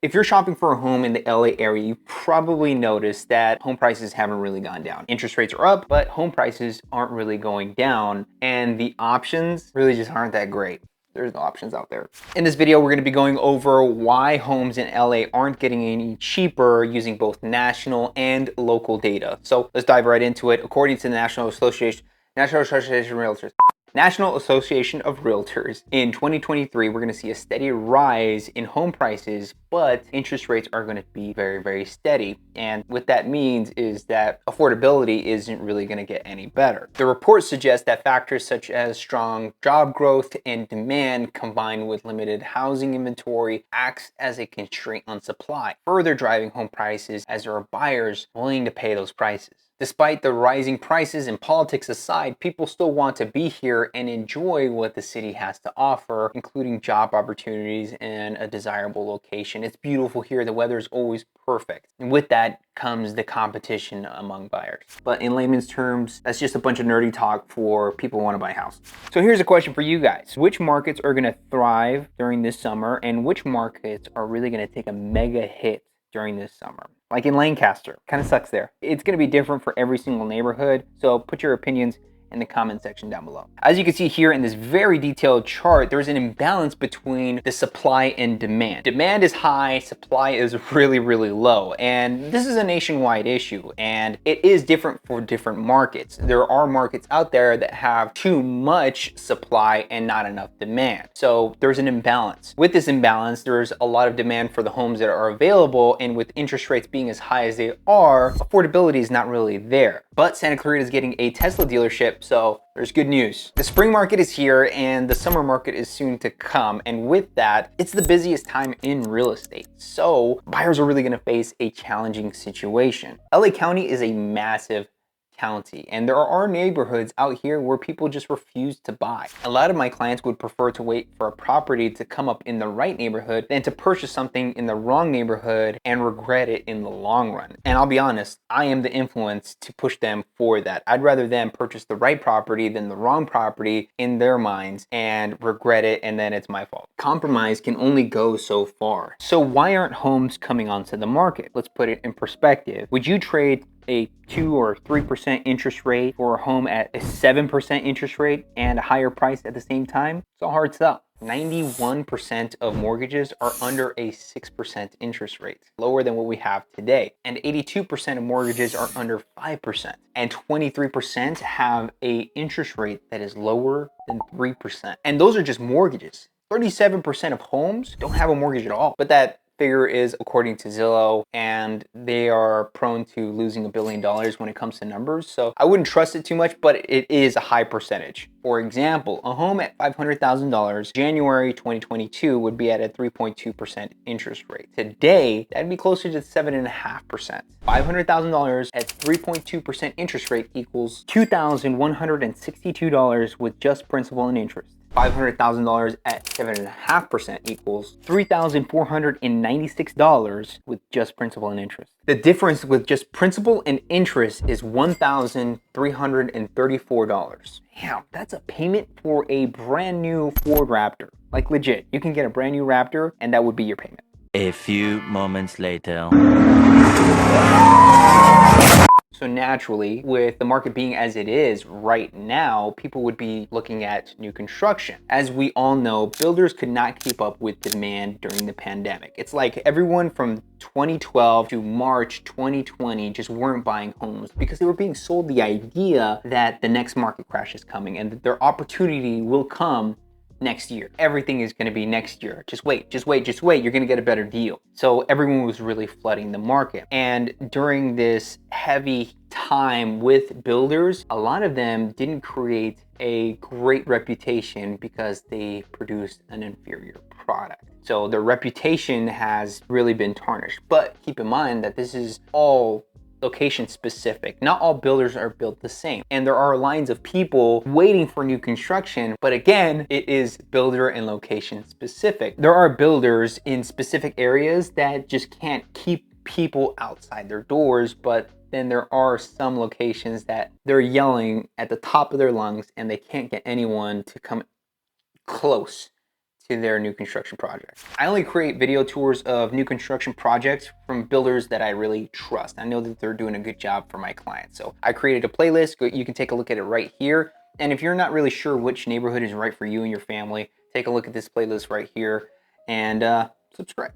If you're shopping for a home in the LA area, you probably noticed that home prices haven't really gone down. Interest rates are up, but home prices aren't really going down, and the options really just aren't that great. There's no options out there. In this video, we're going to be going over why homes in LA aren't getting any cheaper using both national and local data. So let's dive right into it. According to the National Association of Realtors, in 2023, we're going to see a steady rise in home prices, but interest rates are going to be very, very steady. And what that means is that affordability isn't really going to get any better. The report suggests that factors such as strong job growth and demand combined with limited housing inventory acts as a constraint on supply, further driving home prices as there are buyers willing to pay those prices. Despite the rising prices and politics aside, people still want to be here and enjoy what the city has to offer, including job opportunities and a desirable location. It's beautiful here. The weather is always perfect. And with that comes the competition among buyers. But in layman's terms, that's just a bunch of nerdy talk for people who want to buy a house. So here's a question for you guys. Which markets are going to thrive during this summer, and which markets are really going to take a mega hit during this summer? Like in Lancaster, kind of sucks there. It's going to be different for every single neighborhood, so put your opinions in the comment section down below. As you can see here in this very detailed chart, there's an imbalance between the supply and demand. Demand is high, supply is really, really low. And this is a nationwide issue, and it is different for different markets. There are markets out there that have too much supply and not enough demand. So there's an imbalance. With this imbalance, there's a lot of demand for the homes that are available, and with interest rates being as high as they are, affordability is not really there. But Santa Clarita is getting a Tesla dealership, so there's good news. The spring market is here and the summer market is soon to come. And with that, it's the busiest time in real estate. So buyers are really gonna face a challenging situation. LA County is a massive county, and there are neighborhoods out here where people just refuse to buy. A lot of my clients would prefer to wait for a property to come up in the right neighborhood than to purchase something in the wrong neighborhood and regret it in the long run. And I'll be honest, I am the influence to push them for that. I'd rather them purchase the right property than the wrong property in their minds and regret it, and then it's my fault. Compromise can only go so far. So why aren't homes coming onto the market? Let's put it in perspective. Would you trade a 2 or 3% interest rate for a home at a 7% interest rate and a higher price at the same time? It's a hard sell. 91% of mortgages are under a 6% interest rate, lower than what we have today. And 82% of mortgages are under 5%. And 23% have a interest rate that is lower than 3%. And those are just mortgages. 37% of homes don't have a mortgage at all. But that figure is according to Zillow, and they are prone to losing $1 billion when it comes to numbers. So I wouldn't trust it too much, but it is a high percentage. For example, a home at $500,000 January 2022 would be at a 3.2% interest rate. Today, that'd be closer to 7.5%. $500,000 at 3.2% interest rate equals $2,162 with just principal and interest. $500,000 at 7.5% equals $3,496 with just principal and interest. The difference with just principal and interest is $1,334. Damn, that's a payment for a brand new Ford Raptor. Like legit, you can get a brand new Raptor and that would be your payment. A few moments later. So naturally, with the market being as it is right now, people would be looking at new construction. As we all know, builders could not keep up with demand during the pandemic. It's like everyone from 2012 to March 2020 just weren't buying homes because they were being sold the idea that the next market crash is coming and that their opportunity will come next year. Everything is going to be next year. Just wait, just wait, just wait. You're going to get a better deal. So everyone was really flooding the market. And during this heavy time with builders, a lot of them didn't create a great reputation because they produced an inferior product. So their reputation has really been tarnished. But keep in mind that this is all location specific. Not all builders are built the same. And there are lines of people waiting for new construction, but again, it is builder and location specific. There are builders in specific areas that just can't keep people outside their doors, but then there are some locations that they're yelling at the top of their lungs and they can't get anyone to come close to their new construction projects. I only create video tours of new construction projects from builders that I really trust. I know that they're doing a good job for my clients. So I created a playlist. You can take a look at it right here. And if you're not really sure which neighborhood is right for you and your family, take a look at this playlist right here and subscribe.